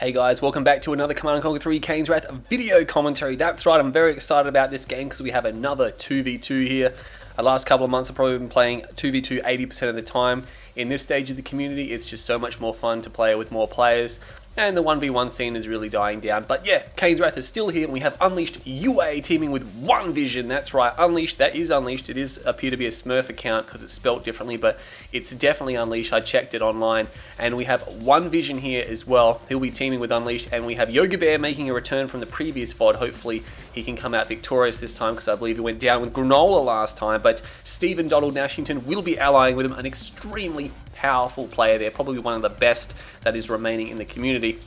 Hey guys, welcome back to another Command & Conquer 3 Kane's Wrath video commentary. That's right, I'm very excited about this game because we have another 2v2 here. The last couple of months I've probably been playing 2v2 80% of the time. In this stage of the community, it's just so much more fun to play with more players. And the 1v1 scene is really dying down. But yeah, Kane's Wrath is still here, and we have Unleashed UA teaming with OneVISION. That's right, Unleashed, that is Unleashed. It is appear to be a Smurf account because it's spelt differently, but it's definitely Unleashed. I checked it online. And we have OneVISION here as well. He'll be teaming with Unleashed. And we have Yogib3ar making a return from the previous VOD. Hopefully he can come out victorious this time because I believe he went down with Granola last time. But Stephen Donald Nashington will be allying with him, an extremely powerful player there, probably one of the best that is remaining in the community.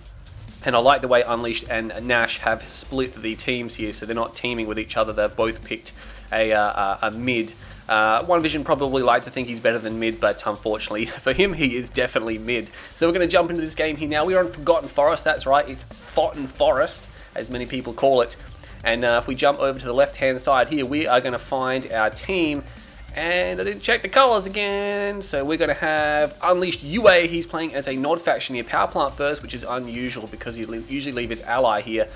And I like the way Unleashed and Nash have split the teams here, so they're not teaming with each other. They've both picked a mid. OneVISION probably like to think he's better than mid, but unfortunately for him, he is definitely mid. So we're going to jump into this game here now. We are in Forgotten Forest, that's right, it's Forgotten Forest, as many people call it. And if we jump over to the left-hand side here, we are going to find our team. And I didn't check the colours again, so we're going to have Unleashed UA. He's playing as a Nod faction here. Power Plant first, which is unusual because he usually leave his ally here,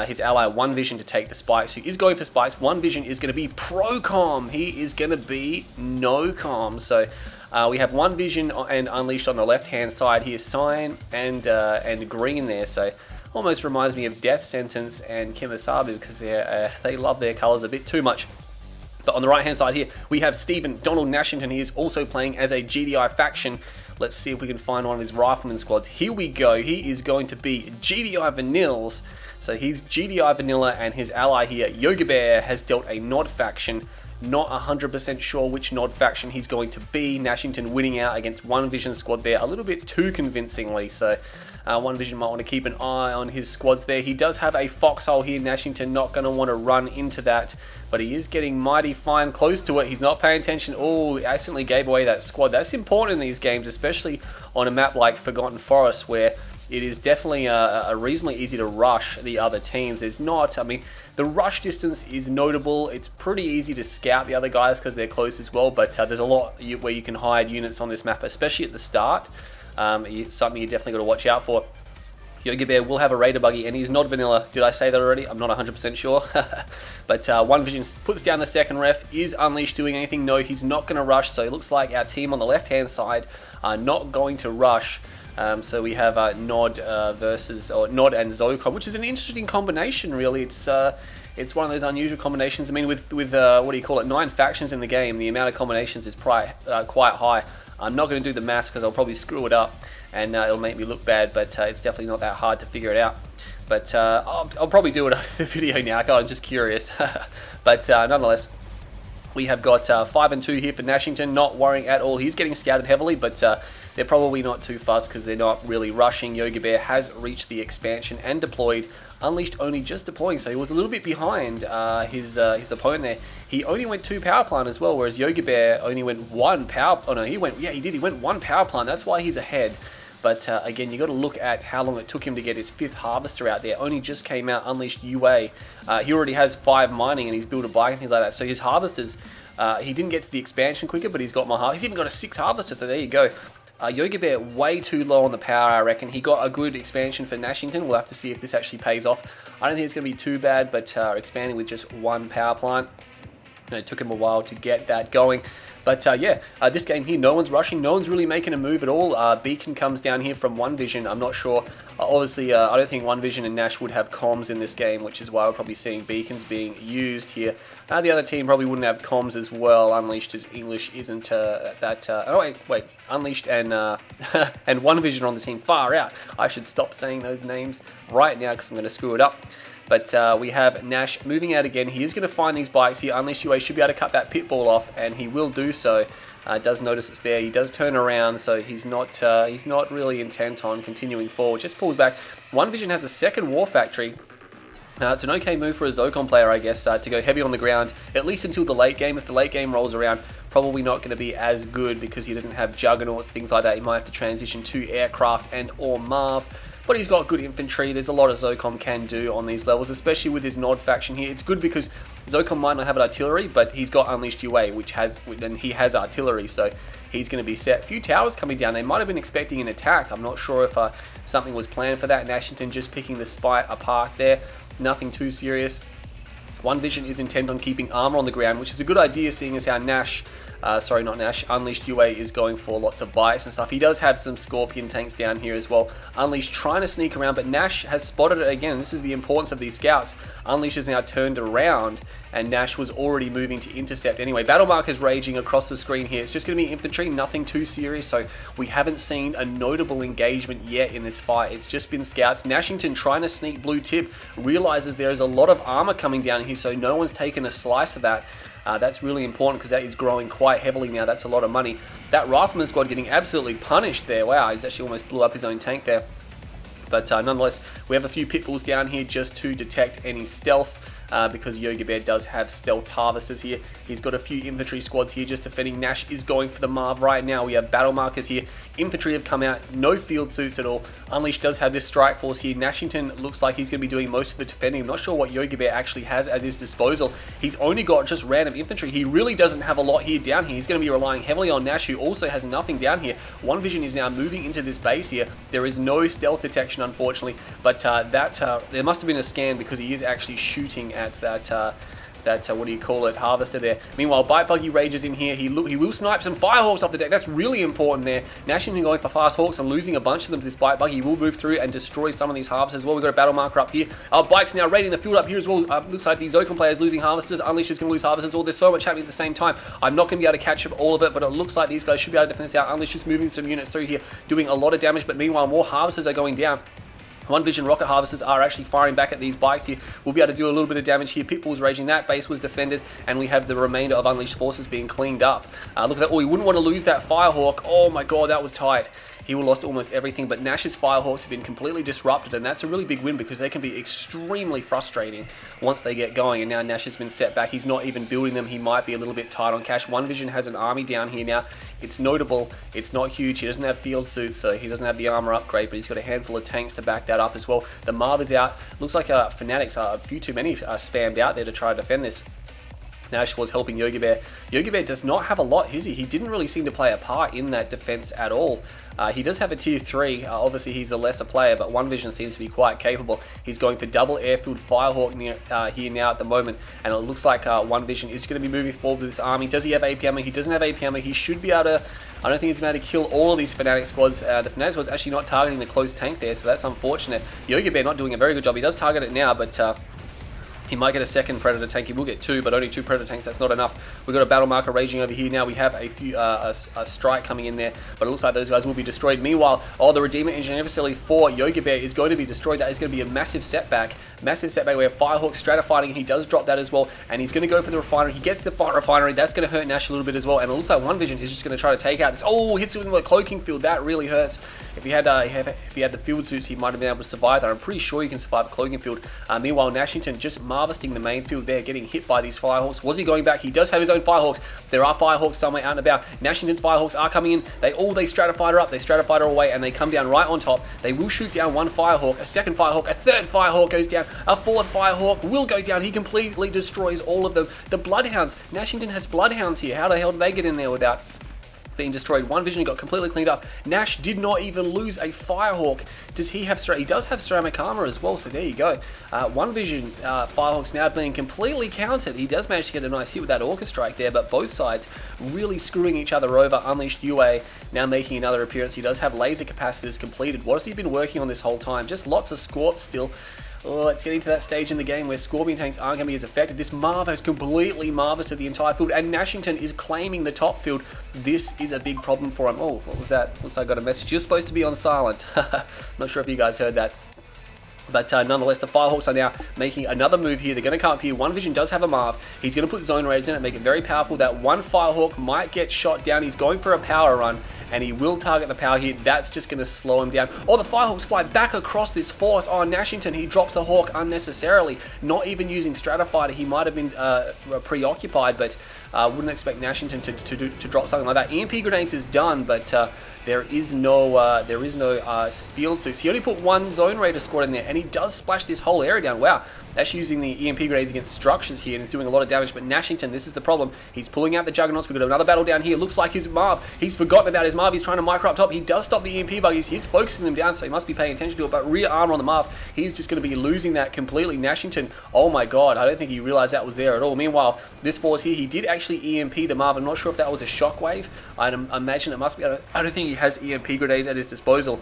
his ally OneVISION, to take the spikes. He is going for spikes. OneVISION is going to be pro-com. He is going to be no-com. So we have OneVISION and Unleashed on the left-hand side here, Cyan and Green there. So almost reminds me of Death Sentence and Kimasabu because they love their colours a bit too much. But on the right hand side here, we have Stephen Donald Nashington. He is also playing as a GDI faction. Let's see if we can find one of his rifleman squads. Here we go. He is going to be GDI Vanillas. So he's GDI Vanilla, and his ally here, Yogib3ar, has dealt a Nod faction. Not 100% sure which Nod faction he's going to be. Nashington winning out against OneVISION squad there a little bit too convincingly. So OneVISION might want to keep an eye on his squads there. He does have a foxhole here. Nashington not going to want to run into that, but he is getting mighty fine close to it. He's not paying attention. Oh, he accidentally gave away that squad. That's important in these games, especially on a map like Forgotten Forest, where it is definitely a reasonably easy to rush the other teams. There's not, I mean, the rush distance is notable. It's pretty easy to scout the other guys because they're close as well, but there's a lot where you can hide units on this map, especially at the start. Something you definitely got to watch out for. Yogib3ar will have a Raider buggy, and he's not vanilla. Did I say that already? I'm not 100% sure. But OneVISION puts down the second ref. Is Unleashed doing anything? No, he's not going to rush. So it looks like our team on the left-hand side are not going to rush. So we have Nod versus Nod and Zocom, which is an interesting combination, really. It's one of those unusual combinations. I mean, with what do you call it? 9 factions in the game, the amount of combinations is quite high. I'm not going to do the maths because I'll probably screw it up, and it'll make me look bad. But it's definitely not that hard to figure it out. But I'll probably do it after the video now. I'm just curious. But nonetheless, we have got 5 and 2 here for Nashington. Not worrying at all. He's getting scouted heavily, but they're probably not too fussed because they're not really rushing. Yogib3ar has reached the expansion and deployed. Unleashed only just deploying, so he was a little bit behind his opponent there. He only went 2 power plant as well, whereas Yogib3ar only went 1 power. Oh no, he went 1 power plant. That's why he's ahead. But again, you got to look at how long it took him to get his 5th harvester out there. Only just came out. Unleashed UA. He already has 5 mining, and he's built a bike and things like that. So his harvesters, he didn't get to the expansion quicker, but he's got more. He's even got a 6th harvester. So there you go. Yogib3ar way too low on the power, I reckon. He got a good expansion for Nashington. We'll have to see if this actually pays off. I don't think it's going to be too bad, but expanding with just 1 power plant, it took him a while to get that going. But yeah, this game here, no one's rushing. No one's really making a move at all. Beacon comes down here from OneVISION. I'm not sure. Obviously, I don't think OneVISION and Nash would have comms in this game, which is why we're probably seeing beacons being used here. The other team probably wouldn't have comms as well. Unleashed's English isn't that... oh, wait. Unleashed and and OneVISION on the team. Far out. I should stop saying those names right now because I'm going to screw it up. But we have Nash moving out again. He is going to find these bikes here. Unleashed UA should be able to cut that pitbull off, and he will do so. Does notice it's there. He does turn around, so he's not really intent on continuing forward. Just pulls back. OneVISION has a 2nd war factory. It's an okay move for a Zocom player, I guess, to go heavy on the ground, at least until the late game. If the late game rolls around, probably not going to be as good because he doesn't have juggernauts, things like that. He might have to transition to aircraft and or Marv. But he's got good infantry. There's a lot of Zocom can do on these levels, especially with his Nod faction here. It's good because Zocom might not have an artillery, but he's got Unleashed UA, and he has artillery, so he's going to be set. A few towers coming down. They might have been expecting an attack. I'm not sure if something was planned for that. Nashington just picking the spy apart there. Nothing too serious. OneVISION is intent on keeping armor on the ground, which is a good idea, seeing as how Nash, sorry, not Nash, Unleashed UA is going for lots of bites and stuff. He does have some Scorpion tanks down here as well. Unleashed trying to sneak around, but Nash has spotted it again. This is the importance of these scouts. Unleashed is now turned around, and Nash was already moving to intercept. Anyway, battle mark is raging across the screen here. It's just going to be infantry, nothing too serious, so we haven't seen a notable engagement yet in this fight. It's just been scouts. Nashington trying to sneak blue tip, realizes there is a lot of armor coming down here, so no one's taken a slice of that. That's really important because that is growing quite heavily now. That's a lot of money. That Rifleman squad getting absolutely punished there. Wow, he's actually almost blew up his own tank there. But nonetheless, we have a few pitbulls down here just to detect any stealth. Because Yogib3ar does have stealth harvesters here. He's got a few infantry squads here just defending. Nash is going for the Marv right now. We have battle markers here. Infantry have come out. No field suits at all. Unleashed does have this strike force here. Nashington looks like he's going to be doing most of the defending. I'm not sure what Yogib3ar actually has at his disposal. He's only got just random infantry. He really doesn't have a lot here down here. He's going to be relying heavily on Nash, who also has nothing down here. OneVISION is now moving into this base here. There is no stealth detection, unfortunately, but there must have been a scan because he is actually shooting at that what do you call it, harvester there. Meanwhile, Bite Buggy rages in here. He will snipe some Firehawks off the deck. That's really important there. Nashington going for Fast Hawks and losing a bunch of them to this Bite Buggy. He will move through and destroy some of these harvesters as well. We've got a battle marker up here. Our Bike's now raiding the field up here as well. Looks like the Zokan players losing harvesters. Unleashed is going to lose harvesters. There's so much happening at the same time. I'm not going to be able to catch up all of it, but it looks like these guys should be able to defend this out. Unleashed is moving some units through here, doing a lot of damage, but meanwhile, more harvesters are going down. OneVISION rocket harvesters are actually firing back at these bikes here. We'll be able to do a little bit of damage here. Pitbull's raging. That base was defended, and we have the remainder of Unleashed forces being cleaned up. Look at that. Oh, he wouldn't want to lose that Firehawk. Oh my god, that was tight. He will lost almost everything, but Nash's Firehawks have been completely disrupted, and that's a really big win because they can be extremely frustrating once they get going, and now Nash has been set back. He's not even building them. He might be a little bit tight on cash. OneVISION has an army down here now. It's notable. It's not huge. He doesn't have field suits, so he doesn't have the armor upgrade, but he's got a handful of tanks to back that up as well. The Marv is out. Looks like Fanatics are a few too many spammed out there to try to defend this. Nash was helping Yogib3ar. Yogib3ar does not have a lot, is he? He didn't really seem to play a part in that defense at all. He does have a tier 3. Obviously, he's the lesser player, but OneVISION seems to be quite capable. He's going for double airfield Firehawk here now at the moment, and it looks like OneVISION is going to be moving forward with this army. Does he have AP armor? He doesn't have AP armor. He should be able to... I don't think he's going to kill all of these Fnatic squads. The Fnatic squad's actually not targeting the close tank there, so that's unfortunate. Yogib3ar not doing a very good job. He does target it now, but... he might get a second Predator tank. He will get 2, but only 2 Predator tanks. That's not enough. We've got a battle marker raging over here now. We have a strike coming in there, but it looks like those guys will be destroyed. Meanwhile, the Redeemer Engineer Facility for Yogib3ar is going to be destroyed. That is going to be a massive setback. Massive setback. We have Firehawk stratifighting. He does drop that as well, and he's going to go for the refinery. He gets the refinery. That's going to hurt Nash a little bit as well, and it looks like OneVISION is just going to try to take out this. Oh, hits it with a cloaking field. That really hurts. If he had the field suits, he might have been able to survive that. I'm pretty sure he can survive the cloaking field. Meanwhile, Nashington just harvesting the main field there, getting hit by these Firehawks. Was he going back? He does have his own Firehawks. There are Firehawks somewhere out and about. Nashington's Firehawks are coming in. They stratified her up. They stratified her away, and they come down right on top. They will shoot down one Firehawk, a second Firehawk, a third Firehawk goes down, a fourth Firehawk will go down. He completely destroys all of them. The Bloodhounds. Nashington has Bloodhounds here. How the hell did they get in there without being destroyed? OneVISION got completely cleaned up. Nash did not even lose a Firehawk. Does he have he does have ceramic armor as well, so there you go. OneVISION Firehawks now being completely countered. He does manage to get a nice hit with that Orca Strike there, but both sides really screwing each other over. Unleashed UA now making another appearance. He does have laser capacitors completed. What has he been working on this whole time? Just lots of Scorps still. Oh, it's getting to that stage in the game where Scorpion tanks aren't going to be as effective. This Marv has completely harvested the entire field, and Nashington is claiming the top field. This is a big problem for him. Oh, what was that? Looks like I got a message. You're supposed to be on silent. Not sure if you guys heard that. But nonetheless, the Firehawks are now making another move here. They're going to come up here. OneVISION does have a Marv. He's going to put Zone Raiders in it, make it very powerful. That one Firehawk might get shot down. He's going for a power run, and he will target the power here. That's just going to slow him down. Oh, the Firehawks fly back across this force. Oh, Nashington, he drops a Hawk unnecessarily. Not even using Stratifighter. He might have been preoccupied, but wouldn't expect Nashington to drop something like that. EMP grenades is done, but there is no field suits. He only put one Zone Raider squad in there, and he does splash this whole area down. Wow, That's using the EMP grenades against structures here, and it's doing a lot of damage. But Nashington, this is the problem. He's pulling out the Juggernauts. We've got another battle down here. Looks like his Marv. He's forgotten about his Marv. He's trying to micro up top. He does stop the EMP buggies. He's focusing them down, so he must be paying attention to it. But rear armor on the Marv, he's just going to be losing that completely. Nashington, oh my god, I don't think he realized that was there at all. Meanwhile, this force here, he did actually EMP the Marv. I'm not sure if that was a shockwave. I imagine it must be. I don't think he has EMP grenades at his disposal.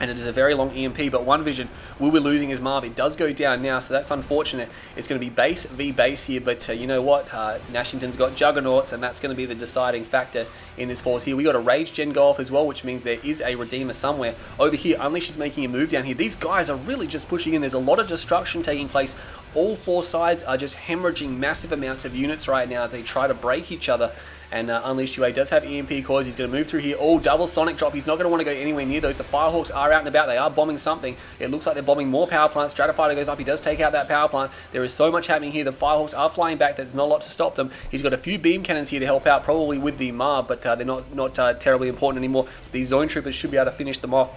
And it is a very long EMP, but OneVISION will be losing his Marv. It does go down now, so that's unfortunate. It's going to be base v base here, but you know what? Nashington's got Juggernauts, and that's going to be the deciding factor in this force here. We got a Rage Gen go off as well, which means there is a Redeemer somewhere. Over here, Unleash is making a move down here. These guys are really just pushing in. There's a lot of destruction taking place. All four sides are just hemorrhaging massive amounts of units right now as they try to break each other. And Unleashed UA does have EMP cores. He's going to move through here. Oh, double sonic drop. He's not going to want to go anywhere near those. The Firehawks are out and about. They are bombing something. It looks like they're bombing more power plants. Stratifighter goes up. He does take out that power plant. There is so much happening here. The Firehawks are flying back. There's not a lot to stop them. He's got a few beam cannons here to help out, probably with the Marv, but they're not terribly important anymore. These zone troopers should be able to finish them off.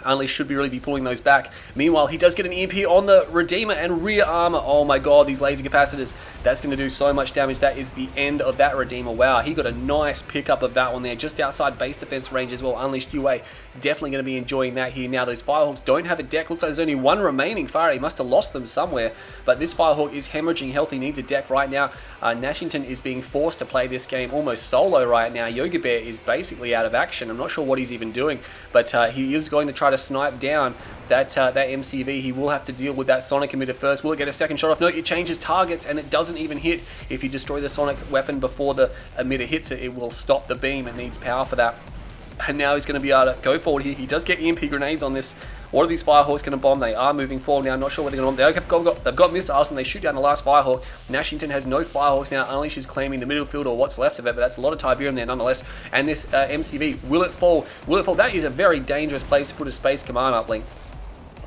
Unleash should really be pulling those back. Meanwhile, he does get an EMP on the Redeemer and rear armor. Oh my god, these laser capacitors. That's going to do so much damage. That is the end of that Redeemer. Wow, he got a nice pickup of that one there, just outside base defense range as well. Unleashed UA definitely going to be enjoying that here. Now, those Firehawks don't have a deck. Looks like there's only one remaining fire. He must have lost them somewhere. But this Firehawk is hemorrhaging health. He needs a deck right now. Nashington is being forced to play this game almost solo right now. Yogib3ar is basically out of action. I'm not sure what he's even doing, but he is going to try to snipe down that MCV. He will have to deal with that sonic emitter first. Will it get a second shot off? No, it changes targets and it doesn't even hit. If you destroy the sonic weapon before the emitter hits it, it will stop the beam. It needs power for that. And now he's going to be able to go forward here. He does get EMP grenades on this. What are these Firehawks going to bomb? They are moving forward now. Not sure what they're going to bomb. They've got missiles and they shoot down the last Firehawk. Nashington has no Firehawks now. Unleash is claiming the middle field or what's left of it, but that's a lot of Tiberium there nonetheless. And this MCV, will it fall? Will it fall? That is a very dangerous place to put a space command uplink.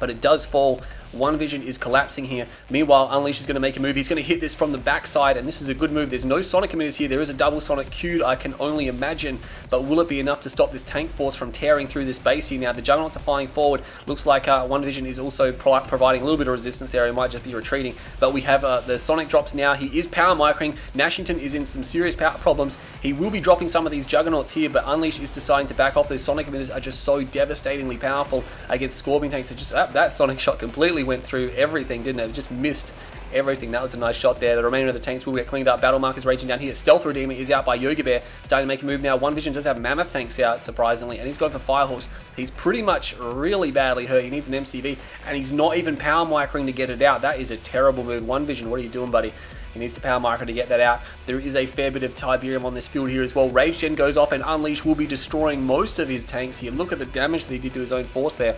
But it does fall. OneVISION is collapsing here. Meanwhile, Unleash is going to make a move. He's going to hit this from the backside, and this is a good move. There's no sonic emitters here. There is a double sonic queued, I can only imagine. But will it be enough to stop this tank force from tearing through this base here? Now, the Juggernauts are flying forward. Looks like OneVISION is also providing a little bit of resistance there. He might just be retreating. But we have the sonic drops now. He is power microing. Nashington is in some serious power problems. He will be dropping some of these Juggernauts here, but Unleash is deciding to back off. Those sonic emitters are just so devastatingly powerful against Scorpion tanks. That sonic shot completely went through everything, didn't it? It just missed everything. That was a nice shot there. The remainder of the tanks will get cleaned up. Battle markers raging down here. Stealth Redeemer is out by Yogib3ar, starting to make a move now. OneVISION does have Mammoth tanks out, surprisingly, and he's going for Firehawks. He's pretty much really badly hurt. He needs an MCV, and he's not even power microing to get it out. That is a terrible move. OneVISION, what are you doing, buddy? He needs to power micro to get that out. There is a fair bit of Tiberium on this field here as well. Rage Gen goes off, and Unleash will be destroying most of his tanks here. Look at the damage that he did to his own force there.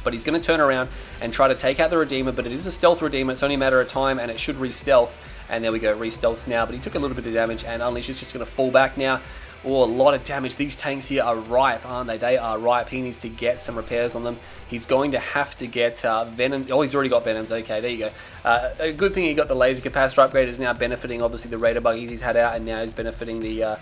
But he's going to turn around and try to take out the Redeemer, but it is a stealth Redeemer. It's only a matter of time, and it should re-stealth. And there we go, re-stealths now, but he took a little bit of damage, and Unleash is just going to fall back now. Oh, a lot of damage. These tanks here are ripe, aren't they? They are ripe. He needs to get some repairs on them. He's going to have to get Venom. Oh, he's already got Venoms. Okay, there you go. A good thing he got the laser capacitor upgrade. Is now benefiting, obviously, the Raider buggies he's had out, and now he's benefiting the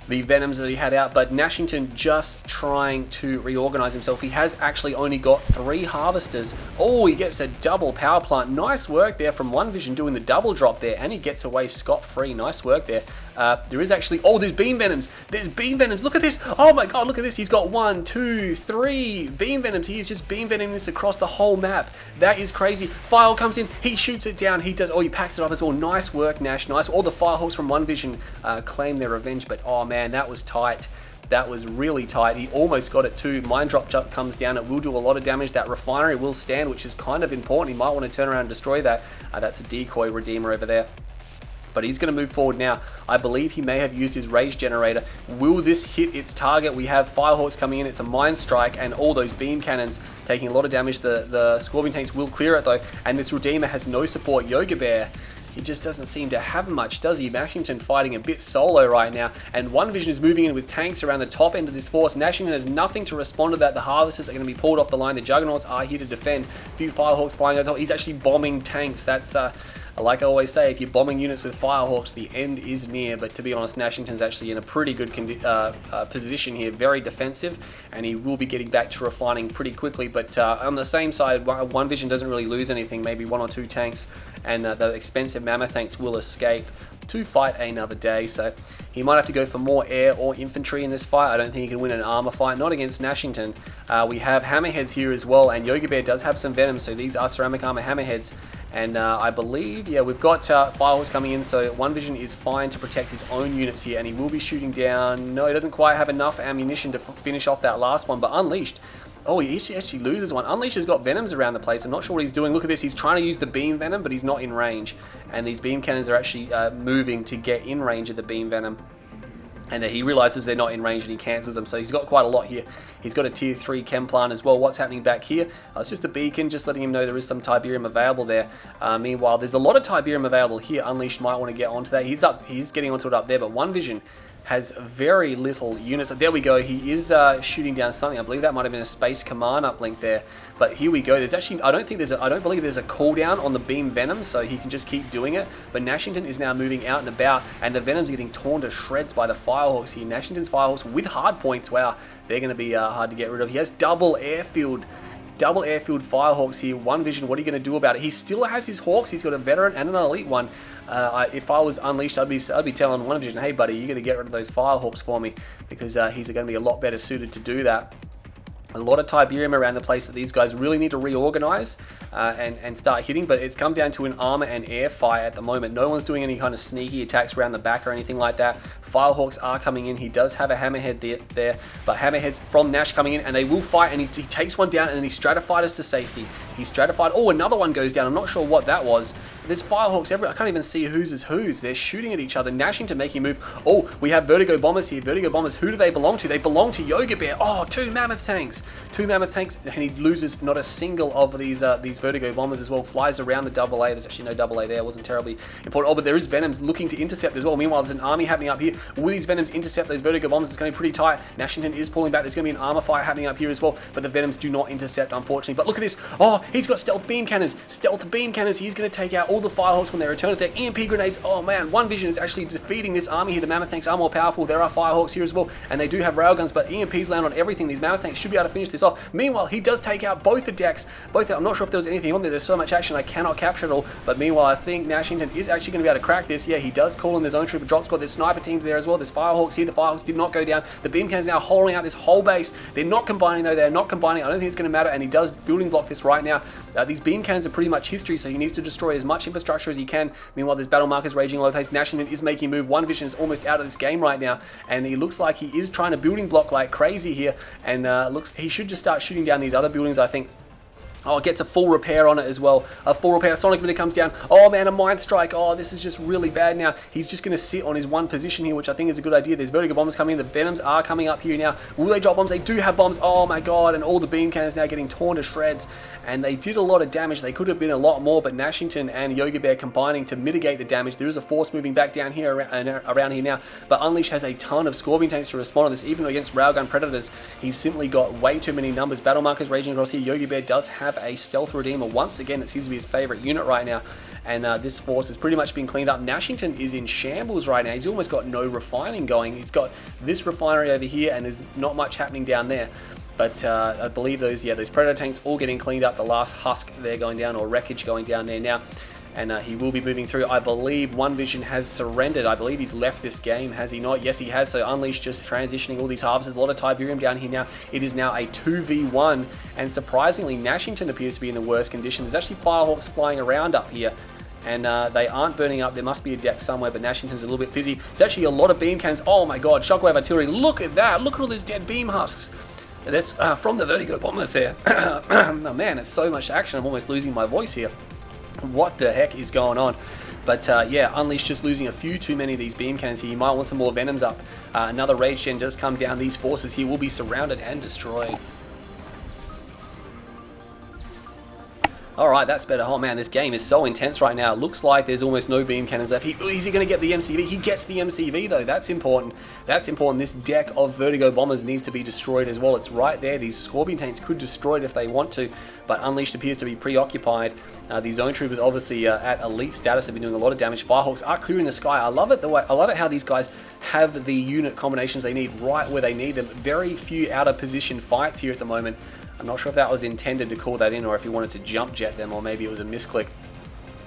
Venoms that he had out. But Nashington just trying to reorganize himself. He has actually only got 3 harvesters. Oh, he gets a double power plant. Nice work there from OneVISION doing the double drop there, and he gets away scot-free. Nice work there. There is actually, oh, there's beam venoms. There's beam venoms. Look at this. Oh my god, look at this. He's got 1, 2, 3 beam venoms. He is just beam venoming this across the whole map. That is crazy. File comes in. He shoots it down. He does. Oh, he packs it up as well. Nice work, Nash. Nice. All the Firehawks from OneVISION claim their revenge, but oh man, that was tight. That was really tight. He almost got it too. Mine drop comes down. It will do a lot of damage. That refinery will stand, which is kind of important. He might want to turn around and destroy that. That's a decoy Redeemer over there. But he's going to move forward now. I believe he may have used his rage generator. Will this hit its target? We have Firehawks coming in. It's a mine strike, and all those beam cannons taking a lot of damage. The Scorpion tanks will clear it though, and this Redeemer has no support. Yogib3ar, he just doesn't seem to have much, does he? Nashington fighting a bit solo right now, and OneVISION is moving in with tanks around the top end of this force. Nashington has nothing to respond to that. The Harvesters are going to be pulled off the line. The Juggernauts are here to defend. A few Firehawks flying over. He's actually bombing tanks. That's Like I always say, if you're bombing units with Firehawks, the end is near. But to be honest, Nashington's actually in a pretty good position here, very defensive, and he will be getting back to refining pretty quickly. But on the same side, OneVISION doesn't really lose anything, maybe 1 or 2 tanks, and the expensive mammoth tanks will escape to fight another day. So he might have to go for more air or infantry in this fight. I don't think he can win an armor fight, not against Nashington. We have hammerheads here as well, and Yogib3ar does have some venom, so these are ceramic armor hammerheads. And I believe, yeah, we've got Firehawks coming in, so OneVISION is fine to protect his own units here, and he will be shooting down. No, he doesn't quite have enough ammunition to finish off that last one, but Unleashed, oh, he actually loses one. Unleashed has got venoms around the place. I'm not sure what he's doing. Look at this. He's trying to use the beam venom, but he's not in range. And these beam cannons are actually moving to get in range of the beam venom. And he realizes they're not in range and he cancels them. So he's got quite a lot here. He's got a tier 3 chem plant as well. What's happening back here? It's just a beacon, just letting him know there is some Tiberium available there. Meanwhile, there's a lot of Tiberium available here. Unleashed might want to get onto that. He's getting onto it up there, but OneVISION has very little units. There we go. He is shooting down something. I believe that might have been a space command uplink there. But here we go. There's actually, I don't believe there's a cooldown on the beam venom, so he can just keep doing it. But Nashington is now moving out and about, and the venom's getting torn to shreds by the Firehawks here. Nashington's Firehawks with hard points. Wow, they're going to be hard to get rid of. He has double airfield Firehawks here. OneVISION, what are you going to do about it? He still has his Hawks. He's got a veteran and an elite one. If I was Unleashed, I'd be telling OneVISION, hey buddy, you're going to get rid of those Firehawks for me, because he's going to be a lot better suited to do that. A lot of Tiberium around the place that these guys really need to reorganize and start hitting, but it's come down to an armor and air fight at the moment. No one's doing any kind of sneaky attacks around the back or anything like that. Firehawks are coming in. He does have a hammerhead there, but hammerheads from Nash coming in, and they will fight, and he takes one down, and then he stratified us to safety. He stratified. Oh, another one goes down. I'm not sure what that was. There's Firehawks everywhere. I can't even see whose is whose. They're shooting at each other, Nashing to make him move. Oh, we have Vertigo Bombers here. Vertigo Bombers, who do they belong to? They belong to Yogib3ar. Oh, 2 mammoth tanks. 2 mammoth tanks, and he loses not a single of these Vertigo Bombers as well. Flies around the AA. There's actually no AA there. It wasn't terribly important. Oh, but there is Venoms looking to intercept as well. Meanwhile, there's an army happening up here. Will these Venoms intercept those Vertigo Bombers? It's going to be pretty tight. Nashington is pulling back. There's going to be an armor fight happening up here as well, but the Venoms do not intercept, unfortunately. But look at this. Oh, he's got stealth beam cannons. Stealth beam cannons. He's going to take out all the Firehawks when they return with their EMP grenades. Oh man, OneVISION is actually defeating this army here. The mammoth tanks are more powerful. There are Firehawks here as well, and they do have railguns, but EMPs land on everything. These mammoth tanks should be able to finish this off. Meanwhile, he does take out both the decks. I'm not sure if there was anything on there. There's so much action I cannot capture it all. But meanwhile, I think Nashington is actually going to be able to crack this. Yeah, he does call in his own trooper drop squad. There's sniper teams there as well. There's Firehawks here. The Firehawks did not go down. The beam cannons now holding out this whole base. They're not combining though. They're not combining. I don't think it's going to matter. And he does building block this right now. These beam cannons are pretty much history, so he needs to destroy as much infrastructure as he can. Meanwhile, there's battle markers raging all over the place. Nashington is making a move. OneVISION is almost out of this game right now, and he looks like he is trying to building block like crazy here. And he should just start shooting down these other buildings, I think. Oh, it gets a full repair on it as well. A full repair. Sonic Emitter comes down. Oh man, a Mind Strike. Oh, this is just really bad now. He's just going to sit on his one position here, which I think is a good idea. There's Vertigo Bombers coming in. The Venoms are coming up here now. Will they drop bombs? They do have bombs. Oh my god. And all the beam cannons now getting torn to shreds. And they did a lot of damage. They could have been a lot more, but Nashington and Yogib3ar combining to mitigate the damage. There is a force moving back down here around here now. But Unleash has a ton of Scorpion tanks to respond to this. Even against Railgun Predators, he's simply got way too many numbers. Battle markers raging across here. Yogib3ar does have a Stealth Redeemer. Once again, it seems to be his favorite unit right now, and this force has pretty much been cleaned up. Nashington is in shambles right now. He's almost got no refining going. He's got this refinery over here, and there's not much happening down there. But I believe those Predator tanks all getting cleaned up. The last husk there going down, or wreckage going down there now. And he will be moving through. I believe OneVISION has surrendered. I believe he's left this game, has he not? Yes, he has. So Unleashed just transitioning all these harvests. A lot of Tiberium down here now. It is now a 2v1. And surprisingly, Nashington appears to be in the worst condition. There's actually Firehawks flying around up here. And they aren't burning up. There must be a deck somewhere, but Nashington's a little bit busy. There's actually a lot of beam cannons. Oh my god, Shockwave Artillery. Look at that. Look at all those dead beam husks. That's from the Vertigo Bombers there. Oh man, it's so much action. I'm almost losing my voice here. What the heck is going on? But yeah, Unleashed just losing a few too many of these beam cannons here. You might want some more Venoms up. Another Rage Gen does come down. These forces here will be surrounded and destroyed. Alright, that's better. Oh man, this game is so intense right now. It looks like there's almost no beam cannons left. Is he going to get the MCV? He gets the MCV though. That's important. That's important. This deck of Vertigo Bombers needs to be destroyed as well. It's right there. These Scorpion Tanks could destroy it if they want to, but Unleashed appears to be preoccupied. The Zone Troopers obviously at elite status have been doing a lot of damage. Firehawks are clearing the sky. I love it the way, I love it how these guys have the unit combinations they need right where they need them. Very few out of position fights here at the moment. I'm not sure if that was intended to call that in or if he wanted to jump jet them, or maybe it was a misclick.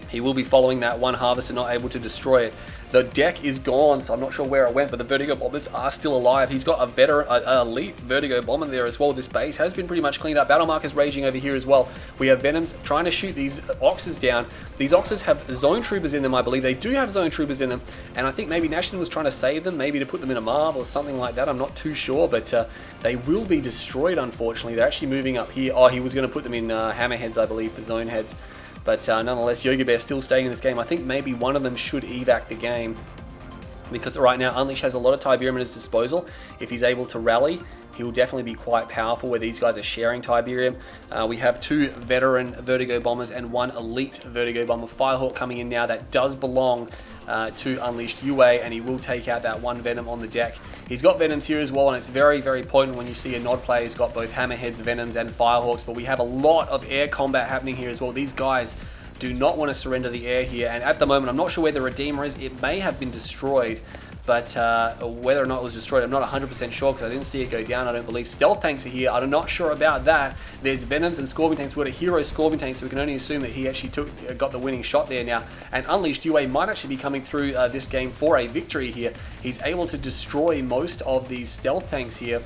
He will be following that one Harvester, not able to destroy it. The deck is gone, so I'm not sure where it went, but the Vertigo Bombers are still alive. He's got a veteran, elite Vertigo Bomber there as well. This base has been pretty much cleaned up. Battle Mark is raging over here as well. We have Venoms trying to shoot these Oxes down. These Oxes have Zone Troopers in them, I believe. They do have Zone Troopers in them, and I think maybe Nash was trying to save them, maybe to put them in a Marv or something like that. I'm not too sure, but they will be destroyed, unfortunately. They're actually moving up here. Oh, he was going to put them in Hammerheads, I believe, for Zone Heads. But nonetheless, Yogib3ar still staying in this game. I think maybe one of them should evac the game, because right now Unleash has a lot of Tiberium at his disposal. If he's able to rally, he will definitely be quite powerful where these guys are sharing Tiberium. We have 2 veteran Vertigo Bombers and 1 elite Vertigo Bomber. Firehawk coming in now. That does belong to Unleashed UA, and he will take out that 1 Venom on the deck. He's got Venoms here as well, and it's very, very potent when you see a Nod player who's got both Hammerheads, Venoms, and Firehawks, but we have a lot of air combat happening here as well. These guys do not want to surrender the air here, and at the moment, I'm not sure where the Redeemer is. It may have been destroyed, but whether or not it was destroyed, I'm not 100% sure because I didn't see it go down, I don't believe. Stealth Tanks are here. I'm not sure about that. There's Venoms and Scorpion Tanks. We've got a Hero Scorpion Tank, so we can only assume that he actually got the winning shot there now. And Unleashed UA might actually be coming through this game for a victory here. He's able to destroy most of these Stealth Tanks here.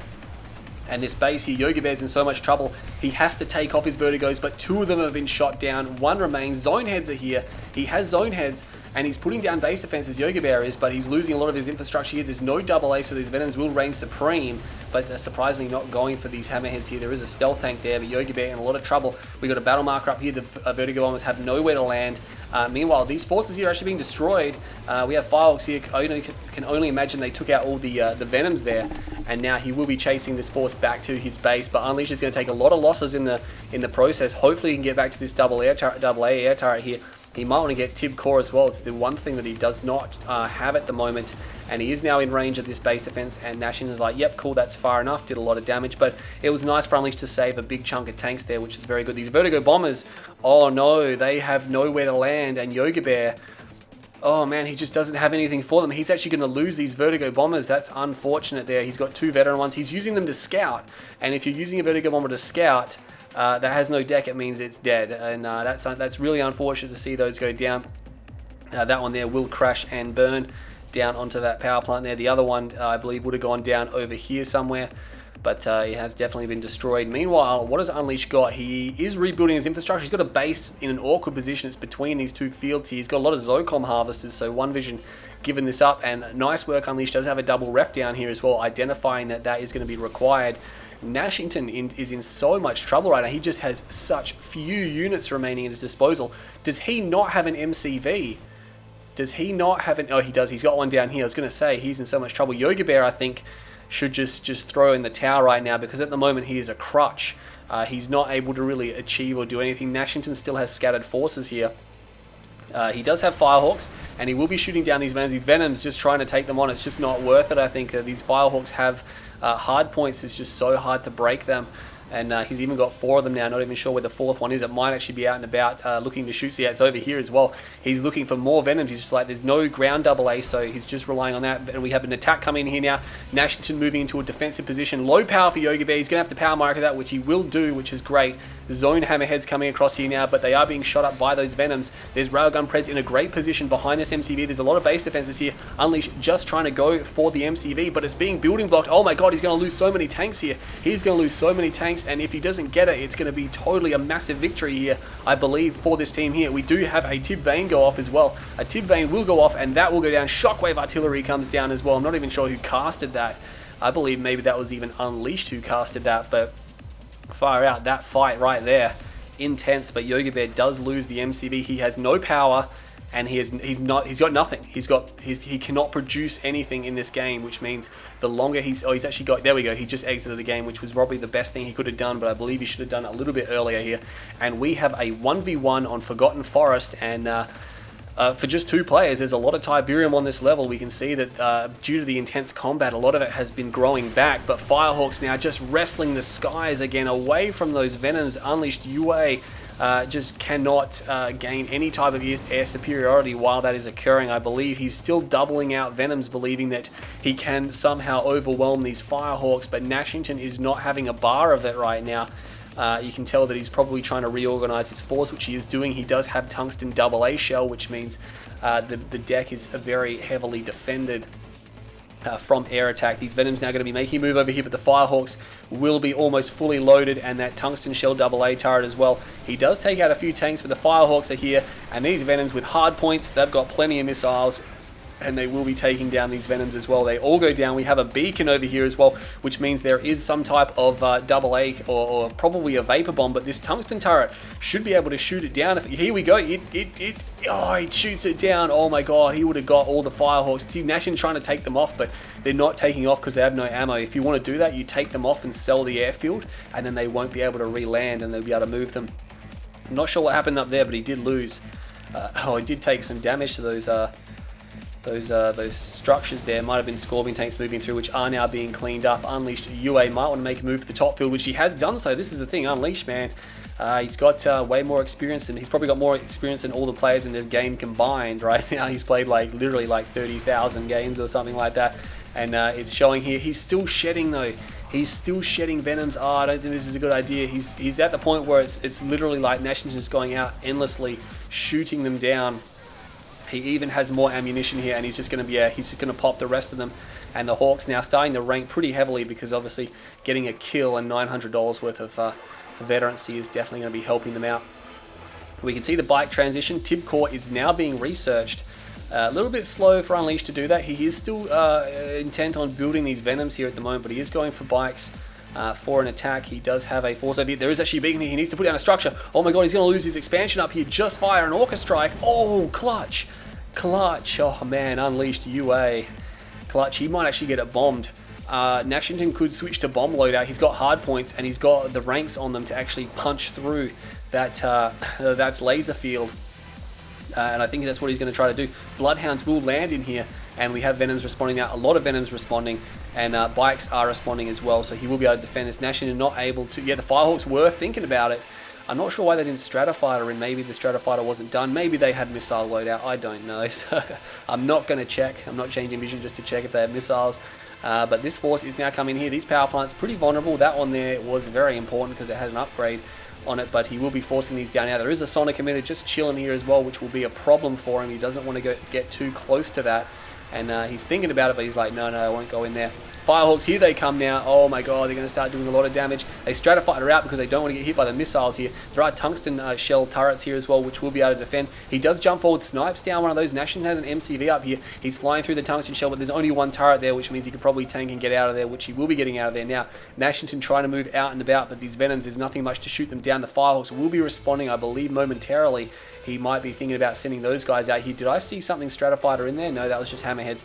And this base here, Yogib3ar's in so much trouble. He has to take off his Vertigos, but 2 of them have been shot down. 1 remains. Zone Heads are here. He has Zone Heads, and he's putting down base defenses, Yogib3ar is, but he's losing a lot of his infrastructure here. There's no AA, so these Venoms will reign supreme, but surprisingly not going for these Hammerheads here. There is a Stealth Tank there, but Yogib3ar in a lot of trouble. We got a Battle Marker up here. The Vertigo Bombers have nowhere to land. Meanwhile, these forces here are actually being destroyed. We have Firehawks here. Can only imagine they took out all the Venoms there, and now he will be chasing this force back to his base. But Unleashed is going to take a lot of losses in the process. Hopefully, he can get back to this double A air turret here. He might want to get Tib Core as well. It's the one thing that he does not have at the moment, and he is now in range of this base defense. And Nash is like, "Yep, cool, that's far enough." Did a lot of damage, but it was nice for Unleashed to save a big chunk of tanks there, which is very good. These Vertigo Bombers, oh no, they have nowhere to land, and Yogib3ar, oh man, he just doesn't have anything for them. He's actually going to lose these Vertigo Bombers. That's unfortunate there. He's got 2 veteran ones. He's using them to scout, and if you're using a Vertigo Bomber to scout that has no deck, it means it's dead, and that's really unfortunate to see those go down. That one there will crash and burn down onto that power plant there. The other one, I believe, would have gone down over here somewhere, but it has definitely been destroyed. Meanwhile, what has Unleashed got? He is rebuilding his infrastructure. He's got a base in an awkward position. It's between these 2 fields here. He's got a lot of Zocom harvesters, so OneVISION giving this up, and nice work. Unleashed does have a double ref down here as well, identifying that is going to be required. Nashington is in so much trouble right now. He just has such few units remaining at his disposal. Does he not have an MCV? Does he not have an... Oh, he does. He's got one down here. I was going to say, he's in so much trouble. Yogib3ar, I think, should just throw in the towel right now, because at the moment he is a crutch. He's not able to really achieve or do anything. Nashington still has scattered forces here. He does have Firehawks, and he will be shooting down these Venoms. These Venoms, just trying to take them on, it's just not worth it, I think. These Firehawks have hard points. It's just so hard to break them. And he's even got 4 of them now. Not even sure where the 4th one is. It might actually be out and about looking to shoot. So yeah, it's over here as well. He's looking for more Venoms. He's just like, there's no ground AA, so he's just relying on that. And we have an attack coming in here now. Nashington moving into a defensive position. Low power for Yogib3ar. He's going to have to power marker that, which he will do, which is great. Zone Hammerheads coming across here now, but they are being shot up by those Venoms. There's Railgun Preds in a great position behind this MCV. There's a lot of base defenses here. Unleashed just trying to go for the MCV, but it's being building blocked. Oh my god, he's going to lose so many tanks here. He's going to lose so many tanks, and if he doesn't get it, it's going to be totally a massive victory here, I believe, for this team here. We do have a Tib Vane go off as well. A Tib Vane will go off, and that will go down. Shockwave Artillery comes down as well. I'm not even sure who casted that. I believe maybe that was even Unleashed who casted that, but far out, that fight right there, intense. But Yogib3ar does lose the MCV. He has no power, and he's got nothing. He cannot produce anything in this game, which means the longer he's actually got, there we go, he just exited the game, which was probably the best thing he could have done, but I believe he should have done it a little bit earlier here. And we have a 1v1 on Forgotten Forest, and for just 2 players, there's a lot of Tiberium on this level. We can see that due to the intense combat, a lot of it has been growing back, but Firehawks now just wrestling the skies again away from those Venoms. Unleashed UA just cannot gain any type of air superiority while that is occurring. I believe he's still doubling out Venoms, believing that he can somehow overwhelm these Firehawks, but Nashington is not having a bar of it right now. You can tell that he's probably trying to reorganize his force, which he is doing. He does have tungsten AA shell, which means the deck is very heavily defended from air attack. These Venoms now going to be making a move over here, but the Firehawks will be almost fully loaded, and that tungsten shell AA turret as well. He does take out a few tanks, but the Firehawks are here, and these Venoms with hard points, they've got plenty of missiles, and they will be taking down these Venoms as well. They all go down. We have a beacon over here as well, which means there is some type of AA or probably a vapor bomb, but this tungsten turret should be able to shoot it down. Here we go. It shoots it down. Oh my god, he would have got all the Firehawks. See, Nashing trying to take them off, but they're not taking off because they have no ammo. If you want to do that, you take them off and sell the airfield, and then they won't be able to re-land, and they'll be able to move them. I'm not sure what happened up there, but he did lose. He did take some damage to those structures there. Might have been Scorpion tanks moving through, which are now being cleaned up. Unleashed UA might want to make a move to the top field, which he has done so. This is the thing, Unleashed, man. He's got way more experience he's probably got more experience than all the players in this game combined right now. He's played literally 30,000 games or something like that, and it's showing here. He's still shedding though. He's still shedding Venoms. I don't think this is a good idea. He's at the point where it's literally like Nash is just going out endlessly shooting them down. He even has more ammunition here, and he's just going to pop the rest of them. And the Hawks now starting to rank pretty heavily, because obviously getting a kill and $900 worth of veterancy is definitely going to be helping them out. We can see the bike transition. Tibcore is now being researched. A little bit slow for Unleashed to do that. He is still intent on building these Venoms here at the moment, but he is going for bikes for an attack. He does have a force over here. There is actually a beacon here. He needs to put down a structure. Oh my god, he's going to lose his expansion up here. Just fire an Orca Strike. Oh, clutch. Clutch. Oh man, Unleashed UA. Clutch. He might actually get it bombed. Nashington could switch to bomb loadout. He's got hard points, and he's got the ranks on them to actually punch through that laser field. And I think that's what he's going to try to do. Bloodhounds will land in here, and we have Venoms responding now. A lot of Venoms responding, and bikes are responding as well, so he will be able to defend this. Nashington not able to. Yeah, the Firehawks were thinking about it. I'm not sure why they didn't Stratofighter in. Maybe the Stratofighter wasn't done. Maybe they had missile loadout. I don't know. So I'm not going to check. I'm not changing vision just to check if they have missiles. But this force is now coming here. These power plants pretty vulnerable. That one there was very important because it had an upgrade on it, but he will be forcing these down now. There is a Sonic emitter just chilling here as well, which will be a problem for him. He doesn't want to get too close to that, and he's thinking about it, but he's like, no, I won't go in there. Firehawks, here they come now. Oh my god, they're going to start doing a lot of damage. They Stratofighter out because they don't want to get hit by the missiles here. There are tungsten shell turrets here as well, which will be able to defend. He does jump forward, snipes down one of those. Nashington has an MCV up here. He's flying through the tungsten shell, but there's only one turret there, which means he could probably tank and get out of there, which he will be getting out of there now. Nashington trying to move out and about, but these Venoms, there's nothing much to shoot them down. The Firehawks will be responding, I believe, momentarily. He might be thinking about sending those guys out here. Did I see something Stratofighter in there? No, that was just Hammerheads.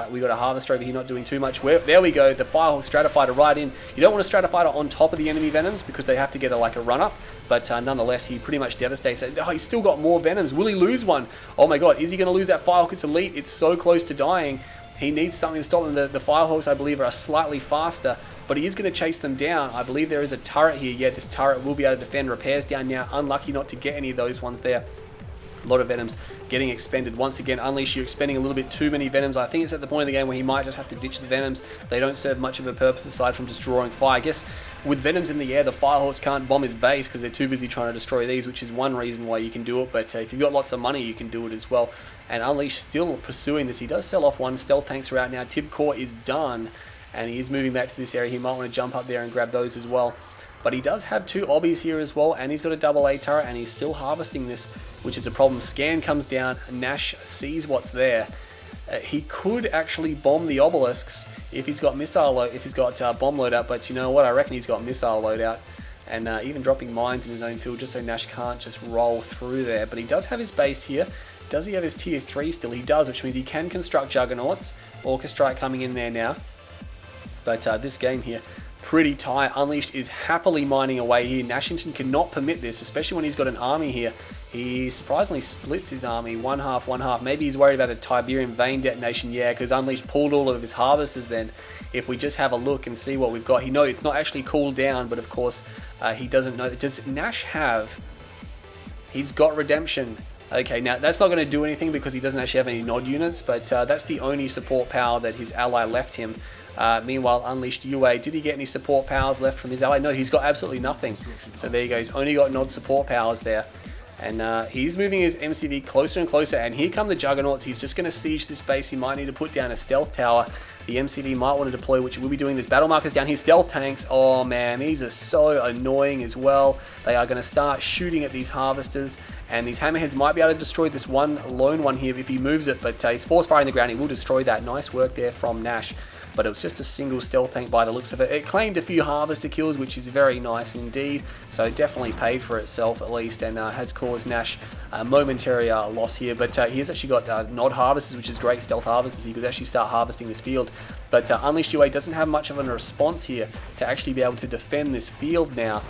We got a Harvester over here not doing too much. There we go. The Firehawk Stratofighter right in. You don't want a Stratofighter on top of the enemy Venoms because they have to get a run-up. But nonetheless, he pretty much devastates it. Oh, he's still got more Venoms. Will he lose one? Oh my god, is he going to lose that Firehawk? It's elite. It's so close to dying. He needs something to stop them. The Firehawks, I believe, are slightly faster, but he is going to chase them down. I believe there is a turret here. Yeah, this turret will be able to defend. Repairs down now. Unlucky not to get any of those ones there. A lot of Venoms getting expended. Once again, Unleash, you're expending a little bit too many Venoms. I think it's at the point of the game where he might just have to ditch the Venoms. They don't serve much of a purpose aside from just drawing fire. I guess with Venoms in the air, the Firehawks can't bomb his base because they're too busy trying to destroy these, which is one reason why you can do it. But if you've got lots of money, you can do it as well. And Unleash still pursuing this. He does sell off one. Stealth tanks are out now. Tibcore is done, and he is moving back to this area. He might want to jump up there and grab those as well. But he does have two obbies here as well, and he's got a AA turret, and he's still harvesting this, which is a problem. Scan comes down, Nash sees what's there. He could actually bomb the obelisks if he's got bomb loadout, but you know what? I reckon he's got missile loadout, and even dropping mines in his own field just so Nash can't just roll through there. But he does have his base here. Does he have his tier 3 still? He does, which means he can construct Juggernauts. Orca Strike coming in there now. But this game here, pretty tight. Unleashed is happily mining away here. Nashington cannot permit this, especially when he's got an army here. He surprisingly splits his army, one half. Maybe he's worried about a Tiberian vein detonation. Yeah, because Unleashed pulled all of his harvesters then. If we just have a look and see what we've got. He knows it's not actually cooled down, but of course he doesn't know. Does Nash have... He's got Redemption. Okay, now that's not going to do anything because he doesn't actually have any nod units, but that's the only support power that his ally left him. Meanwhile, Unleashed UA, did he get any support powers left from his ally? No, he's got absolutely nothing. So there you go, he's only got nod support powers there. And he's moving his MCV closer and closer, and here come the Juggernauts. He's just going to siege this base. He might need to put down a stealth tower. The MCV might want to deploy, which we'll be doing. There's battle markers down here. Stealth tanks, oh man, these are so annoying as well. They are going to start shooting at these harvesters, and these hammerheads might be able to destroy this one lone one here if he moves it, but he's force firing the ground. He will destroy that. Nice work there from Nash. But it was just a single stealth tank by the looks of it. It claimed a few harvester kills, which is very nice indeed. So it definitely paid for itself at least, and has caused Nash a momentary loss here. But he has actually got nod harvesters, which is great, stealth harvesters. He could actually start harvesting this field. But Unleashed UA doesn't have much of a response here to actually be able to defend this field now.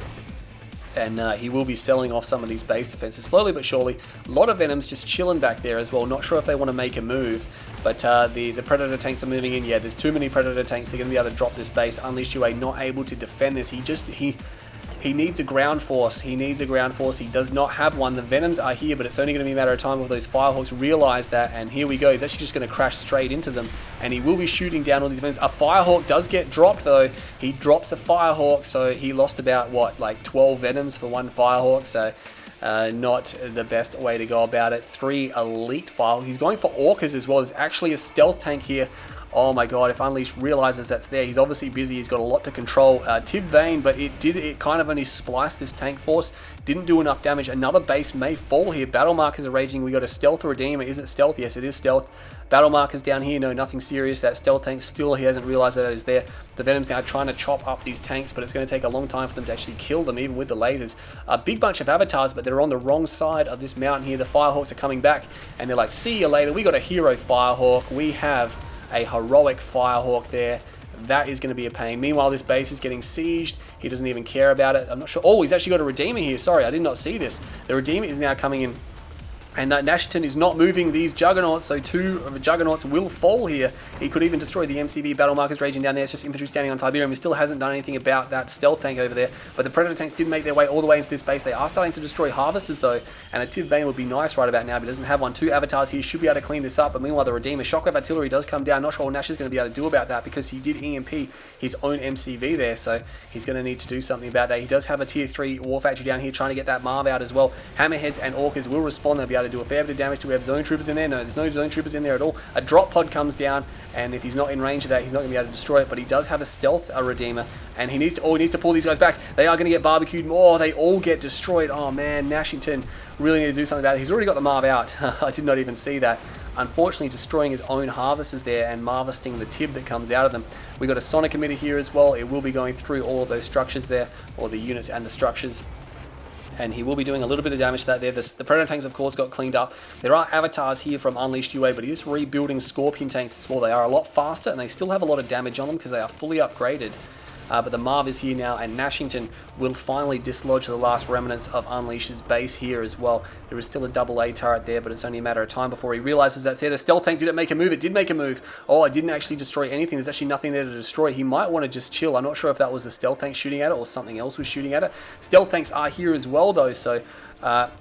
And he will be selling off some of these base defenses slowly but surely. A lot of Venoms just chilling back there as well. Not sure if they want to make a move. But the Predator tanks are moving in. Yeah, there's too many Predator tanks. They're going to be able to drop this base. Unleashed UA not able to defend this. He needs a ground force. He needs a ground force. He does not have one. The Venoms are here, but it's only going to be a matter of time before those Firehawks realize that. And here we go. He's actually just going to crash straight into them. And he will be shooting down all these Venoms. A Firehawk does get dropped, though. He drops a Firehawk, so he lost about, what, like 12 Venoms for one Firehawk. So not the best way to go about it. 3 elite Firehawks. He's going for Orcas as well. There's actually a stealth tank here. Oh my god, if Unleashed realizes that's there, he's obviously busy, he's got a lot to control. Tib Vane, but it kind of only spliced this tank force, didn't do enough damage. Another base may fall here. Battle markers are raging. We got a stealth Redeemer. Is it stealth? Yes, it is stealth. Battle markers down here, no, nothing serious. That stealth tank still, he hasn't realized that it is there. The Venom's now trying to chop up these tanks, but it's going to take a long time for them to actually kill them, even with the lasers. A big bunch of avatars, but they're on the wrong side of this mountain here. The Firehawks are coming back, and they're like, see you later. We got a hero Firehawk. We have a heroic Firehawk there. That is going to be a pain. Meanwhile, this base is getting sieged. He doesn't even care about it. I'm not sure. Oh, he's actually got a Redeemer here. Sorry, I did not see this. The Redeemer is now coming in. And Nashington is not moving these Juggernauts, so 2 of the Juggernauts will fall here. He could even destroy the MCV. Battle markers raging down there. It's just infantry standing on Tiberium. He still hasn't done anything about that stealth tank over there. But the Predator tanks did make their way all the way into this base. They are starting to destroy harvesters though. And a Tib Vane would be nice right about now, but he doesn't have one. 2 avatars here should be able to clean this up. But meanwhile, the Redeemer Shockwave Artillery does come down. Not sure what Nash is going to be able to do about that because he did EMP his own MCV there. So he's going to need to do something about that. He does have a tier 3 War Factory down here trying to get that Marv out as well. Hammerheads and Orcas will respond. They'll be able to do a fair bit of damage. Do we have Zone Troopers in there? No, there's no Zone Troopers in there at all. A drop pod comes down, and if he's not in range of that, he's not going to be able to destroy it, but he does have a stealth Redeemer, and he needs to pull these guys back. They are going to get barbecued more. They all get destroyed. Oh man, Nashington really need to do something about it. He's already got the Marv out. I did not even see that. Unfortunately, destroying his own harvesters there and marvesting the Tib that comes out of them. We got a Sonic emitter here as well. It will be going through all of those structures there, or the units and the structures. And he will be doing a little bit of damage to that there. The Predator tanks, of course, got cleaned up. There are avatars here from Unleashed UA, but he is rebuilding Scorpion tanks as well. They are a lot faster, and they still have a lot of damage on them because they are fully upgraded. But the Marv is here now, and Nashington will finally dislodge the last remnants of Unleashed's base here as well. There is still a double A turret there, but it's only a matter of time before he realizes that's there. The stealth tank didn't make a move. It did make a move. Oh, it didn't actually destroy anything. There's actually nothing there to destroy. He might want to just chill. I'm not sure if that was the stealth tank shooting at it or something else was shooting at it. Stealth tanks are here as well, though, so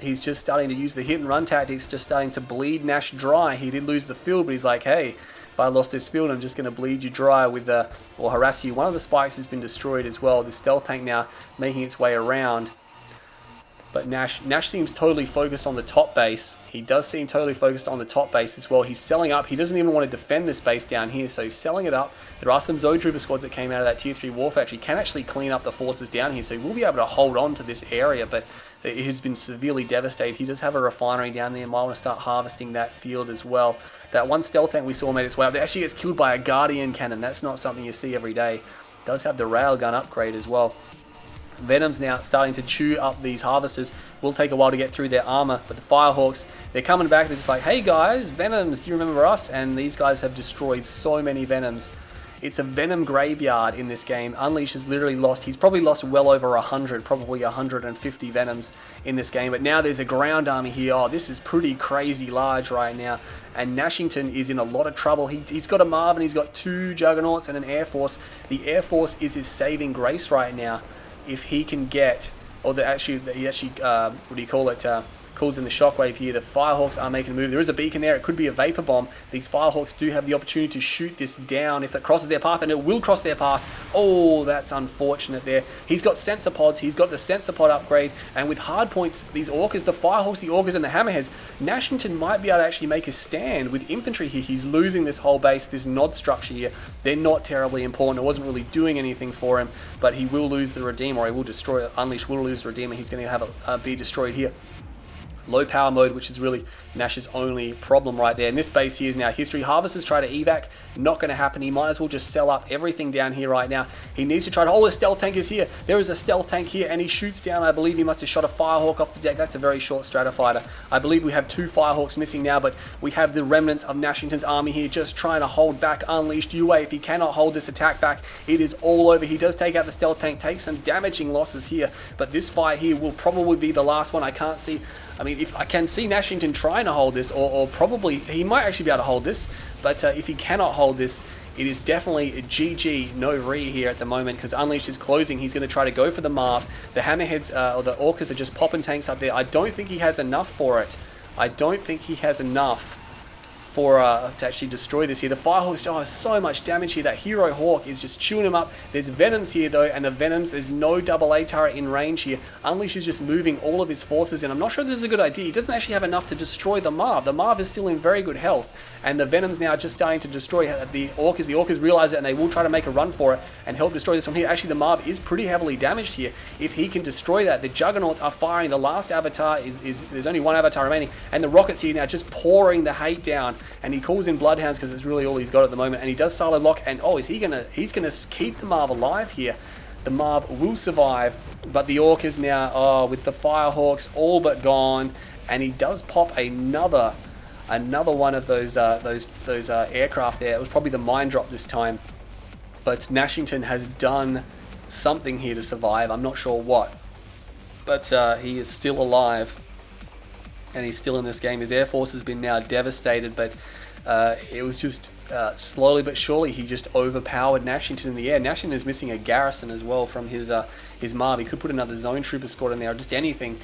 he's just starting to use the hit and run tactics, just starting to bleed Nash dry. He did lose the field, but he's like, hey, if I lost this field, I'm just going to bleed you dry with or harass you. One of the spikes has been destroyed as well. The stealth tank now making its way around. But Nash seems totally focused on the top base. He does seem totally focused on the top base as well. He's selling up. He doesn't even want to defend this base down here, so he's selling it up. There are some Zone Trooper squads that came out of that Tier 3 War Factory. Can actually clean up the forces down here, so he will be able to hold on to this area, but it has been severely devastated. He does have a refinery down there. Might want to start harvesting that field as well. That one stealth tank we saw made its way up. It actually gets killed by a Guardian cannon. That's not something you see every day. Does have the railgun upgrade as well. Venom's now starting to chew up these harvesters. Will take a while to get through their armor, but the Firehawks, they're coming back. They're just like, hey guys, Venoms, do you remember us? And these guys have destroyed so many Venoms. It's a Venom graveyard in this game. Unleash has literally lost, he's probably lost well over 100, probably 150 Venoms in this game. But now there's a ground army here. Oh, this is pretty crazy large right now. And Nashington is in a lot of trouble. He's got a Marv and he's got 2 Juggernauts and an Air Force. The Air Force is his saving grace right now. If he can get, or he actually, what do you call it? Calls in the shockwave here. The Firehawks are making a move. There is a beacon there. It could be a vapor bomb. These Firehawks do have the opportunity to shoot this down if it crosses their path, and it will cross their path. Oh, that's unfortunate there. He's got sensor pods. He's got the sensor pod upgrade, and with hard points, these Orcas, the Firehawks, the Orcas, and the Hammerheads, Nashington might be able to actually make a stand with infantry here. He's losing this whole base, this nod structure here. They're not terribly important. It wasn't really doing anything for him, but he will lose the Redeemer, or he will destroy it. Unleash will lose the Redeemer. He's going to have it be destroyed here. Low power mode, which is really Nash's only problem right there. And this base here is now history. Harvesters try to evac, not going to happen. He might as well just sell up everything down here right now. He needs to try to, oh, the stealth tank is here. There is a stealth tank here, and he shoots down. I believe he must have shot a Firehawk off the deck. That's a very short stratofighter. I believe we have 2 Firehawks missing now, but we have the remnants of Nashington's army here just trying to hold back Unleashed UA. If he cannot hold this attack back, it is all over. He does take out the stealth tank, takes some damaging losses here, but this fight here will probably be the last one. I can't see, I mean, if I can see Nashington trying to hold this, or probably he might actually be able to hold this, but if he cannot hold this, it is definitely a GG, no re here at the moment, because Unleashed is closing. He's going to try to go for the Marv. The Hammerheads, or the Orcas, are just popping tanks up there. I don't think he has enough for it. I don't think he has enough for to actually destroy this here. The Firehawks, oh, so much damage here. That Hero Hawk is just chewing him up. There's Venoms here though, and the Venoms, there's no AA turret in range here. Unleash is just moving all of his forces in. I'm not sure this is a good idea. He doesn't actually have enough to destroy the Marv. The Marv is still in very good health, and the Venoms now just starting to destroy the Orcas. The Orcas realize it, and they will try to make a run for it and help destroy this from here. Actually, the Marv is pretty heavily damaged here. If he can destroy that, the Juggernauts are firing. The last avatar is there's only 1 avatar remaining, and the Rockets here now just pouring the hate down, and he calls in Bloodhounds because it's really all he's got at the moment, and he does silo lock, and oh, he's gonna keep the Marv alive here. The Marv will survive, but the Orcas now, oh, with the Firehawks all but gone, and he does pop another one of those aircraft there. It was probably the mine drop this time, but Nashington has done something here to survive. I'm not sure what, but he is still alive, and he's still in this game. His Air Force has been now devastated, but it was just slowly but surely he just overpowered Nashington in the air. Nashington is missing a garrison as well from his Marv. He could put another zone trooper squad in there, or just anything.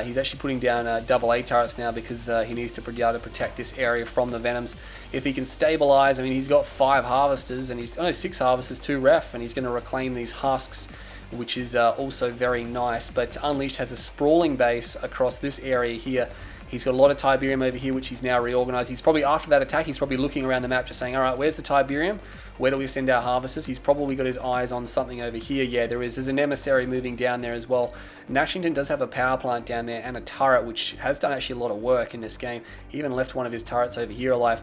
He's actually putting down AA turrets now because he needs to be able to protect this area from the Venoms. If he can stabilize, I mean, he's got 5 harvesters, and 6 harvesters, 2 ref, and he's going to reclaim these husks, which is also very nice. But Unleashed has a sprawling base across this area here. He's got a lot of Tiberium over here, which he's now reorganized. He's probably, after that attack, he's probably looking around the map just saying, all right, where's the Tiberium? Where do we send our harvesters? He's probably got his eyes on something over here. Yeah, there is. There's an emissary moving down there as well. Nashington does have a power plant down there and a turret, which has done actually a lot of work in this game. He even left one of his turrets over here alive.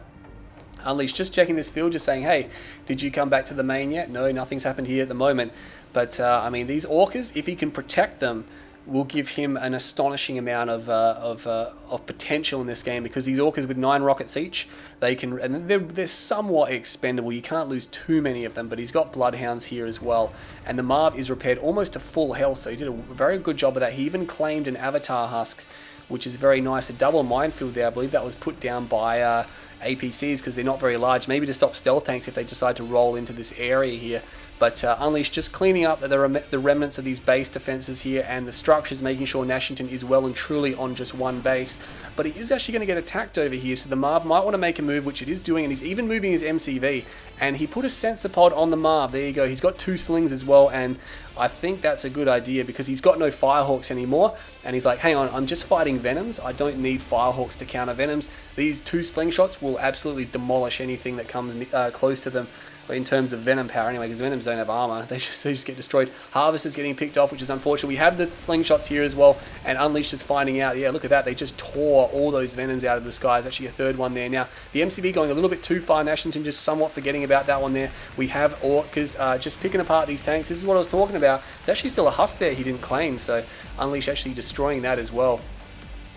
Unleashed just checking this field, just saying, hey, did you come back to the main yet? No, nothing's happened here at the moment. But, I mean, these Orcas, if he can protect them, will give him an astonishing amount of potential in this game, because these Orcas with 9 rockets each, they can, and they're somewhat expendable. You can't lose too many of them, but he's got Bloodhounds here as well, and the Marv is repaired almost to full health, so he did a very good job of that. He even claimed an Avatar Husk, which is very nice. A double minefield there, I believe that was put down by APCs because they're not very large, maybe to stop stealth tanks if they decide to roll into this area here. But Unleashed just cleaning up the remnants of these base defenses here and the structures, making sure Nashington is well and truly on just one base. But he is actually going to get attacked over here, so the Marv might want to make a move, which it is doing, and he's even moving his MCV. And he put a sensor pod on the Marv. There you go. He's got 2 slings as well, and I think that's a good idea because he's got no Firehawks anymore. And he's like, hang on, I'm just fighting Venoms. I don't need Firehawks to counter Venoms. These 2 slingshots will absolutely demolish anything that comes close to them. in terms of Venom power anyway, because Venoms don't have armor. They just get destroyed. Harvest is getting picked off, which is unfortunate. We have the slingshots here as well, and Unleashed is finding out. Yeah, look at that. They just tore all those Venoms out of the sky. There's actually a third one there. Now, the MCV going a little bit too far. Nashington just somewhat forgetting about that one there. We have Orcas just picking apart these tanks. This is what I was talking about. It's actually still a husk there he didn't claim, so Unleashed actually destroying that as well,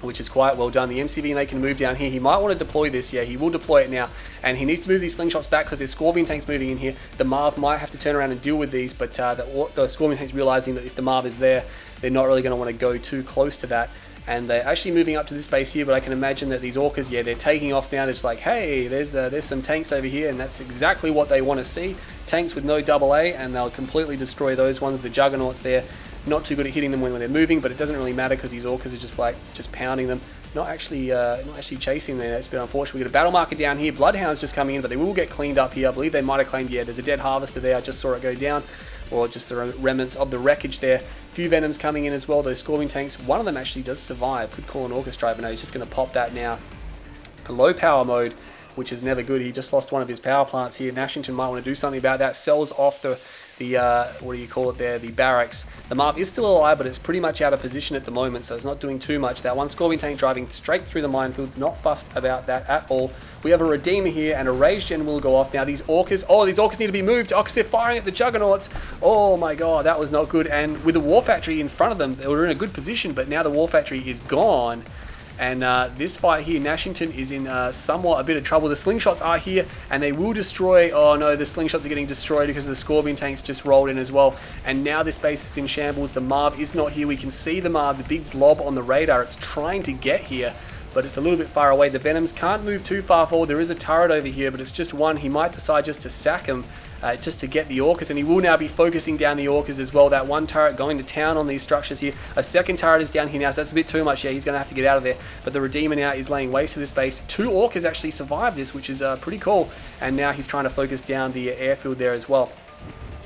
which is quite well done. The MCV, and they can move down here. He might want to deploy this. Yeah, he will deploy it now. And he needs to move these slingshots back because there's Scorpion tanks moving in here. The Marv might have to turn around and deal with these, but the Scorpion tanks realizing that if the Marv is there, they're not really going to want to go too close to that. And they're actually moving up to this base here, but I can imagine that these Orcas, yeah, they're taking off now. They're just like, hey, there's some tanks over here, and that's exactly what they want to see. Tanks with no AA, and they'll completely destroy those ones. The Juggernauts there, not too good at hitting them when they're moving, but it doesn't really matter because these Orcas are just pounding them. Not actually chasing them. That's a bit unfortunate. We got a battle marker down here. Bloodhounds just coming in, but they will get cleaned up here. I believe they might have claimed, yeah, there's a dead harvester there. I just saw it go down, or just the remnants of the wreckage there. A few Venoms coming in as well. Those Scorpion tanks. One of them actually does survive. Could call an Orca strike, but no, he's just going to pop that now. A low power mode, which is never good. He just lost one of his power plants here. Nashington might want to do something about that. Sells off the what do you call it there, the barracks. The Marv is still alive, but it's pretty much out of position at the moment, so it's not doing too much. That one Scorpion tank driving straight through the minefields, not fussed about that at all. We have a Redeemer here, and a Rage Gen will go off. Now these Orcas need to be moved. Oh, because they're firing at the Juggernauts. Oh my god, that was not good. And with the War Factory in front of them, they were in a good position, but now the War Factory is gone. And this fight here, Nashington is in somewhat a bit of trouble. The slingshots are here, and they will destroy. Oh no, the slingshots are getting destroyed because the Scorpion tanks just rolled in as well. And now this base is in shambles. The Marv is not here. We can see the Marv, the big blob on the radar. It's trying to get here, but it's a little bit far away. The Venoms can't move too far forward. There is a turret over here, but it's just one. He might decide just to sack him. Just to get the Orcas, and he will now be focusing down the Orcas as well. That one turret going to town on these structures here. A second turret is down here now, so that's a bit too much. Yeah, he's going to have to get out of there. But the Redeemer now is laying waste to this base. 2 Orcas actually survived this, which is pretty cool. And now he's trying to focus down the airfield there as well.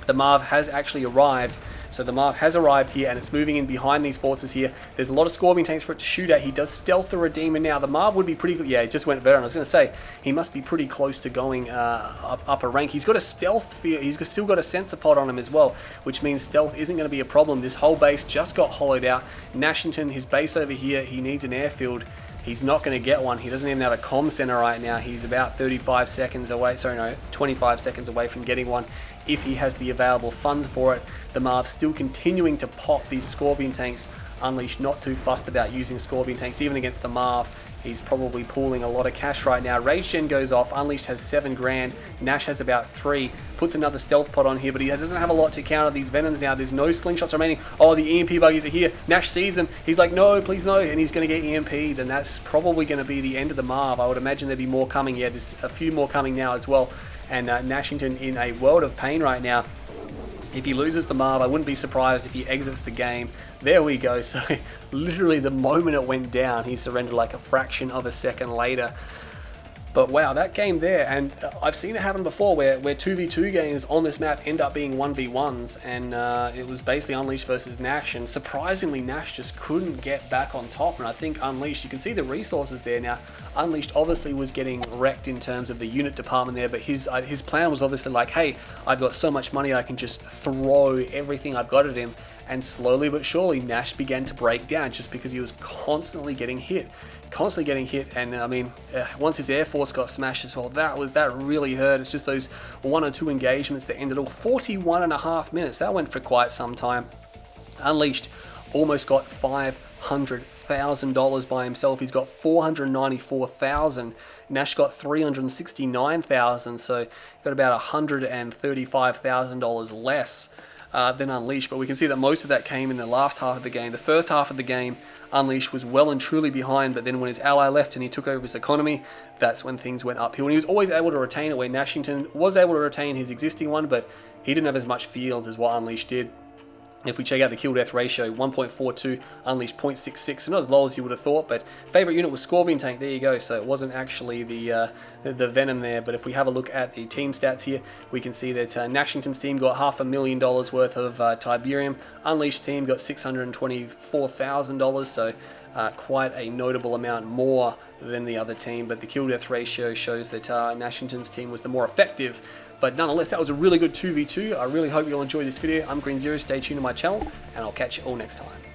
The Marv has actually arrived. So the Marv has arrived here, and it's moving in behind these forces here. There's a lot of Scorpion tanks for it to shoot at. He does stealth the Redeemer now. The Marv would be pretty good. Yeah, it just went veteran. I was going to say, he must be pretty close to going up a rank. He's got a stealth fear. He's still got a sensor pod on him as well, which means stealth isn't going to be a problem. This whole base just got hollowed out. Nashington, his base over here, he needs an airfield. He's not going to get one. He doesn't even have a comm center right now. He's about 35 seconds away. Sorry, no, 25 seconds away from getting one if he has the available funds for it. The Marv still continuing to pop these Scorpion tanks. Unleashed not too fussed about using Scorpion tanks, even against the Marv. He's probably pooling a lot of cash right now. Rage Gen goes off. Unleashed has 7 grand. Nash has about 3. Puts another stealth pod on here, but he doesn't have a lot to counter these Venoms now. There's no slingshots remaining. Oh, the EMP buggies are here. Nash sees them. He's like, no, please no. And he's going to get EMP'd, and that's probably going to be the end of the Marv. I would imagine there'd be more coming. Yeah, there's a few more coming now as well. And Nashington in a world of pain right now. If he loses the Marv, I wouldn't be surprised if he exits the game. There we go. So literally the moment it went down, he surrendered like a fraction of a second later. But wow, that game there, and I've seen it happen before where 2v2 games on this map end up being 1v1s, and it was basically Unleashed versus Nash, and surprisingly Nash just couldn't get back on top. And I think Unleashed, you can see the resources there now. Unleashed obviously was getting wrecked in terms of the unit department there, but his plan was obviously like, hey, I've got so much money I can just throw everything I've got at him. And slowly but surely Nash began to break down just because he was constantly getting hit. And I mean, once his Air Force got smashed as well, that really hurt. It's just those 1 or 2 engagements that ended all 41.5 minutes. That went for quite some time. Unleashed almost got $500,000 by himself. He's got $494,000. Nash got $369,000, so got about $135,000 less than Unleashed. But we can see that most of that came in the last half of the game. The first half of the game, Unleashed was well and truly behind, but then when his ally left and he took over his economy, that's when things went uphill. And he was always able to retain it, where Nashington was able to retain his existing one, but he didn't have as much fields as what Unleashed did. If we check out the kill-death ratio, 1.42, Unleashed 0.66, so not as low as you would have thought, but favourite unit was Scorpion Tank, there you go, so it wasn't actually the Venom there. But if we have a look at the team stats here, we can see that Nashington's team got $500,000 worth of Tiberium, Unleashed team got $624,000, so quite a notable amount more than the other team, but the kill death ratio shows that Nashington's team was the more effective. But nonetheless, that was a really good 2v2. I really hope you'll enjoy this video. I'm Green Zero. Stay tuned to my channel, and I'll catch you all next time.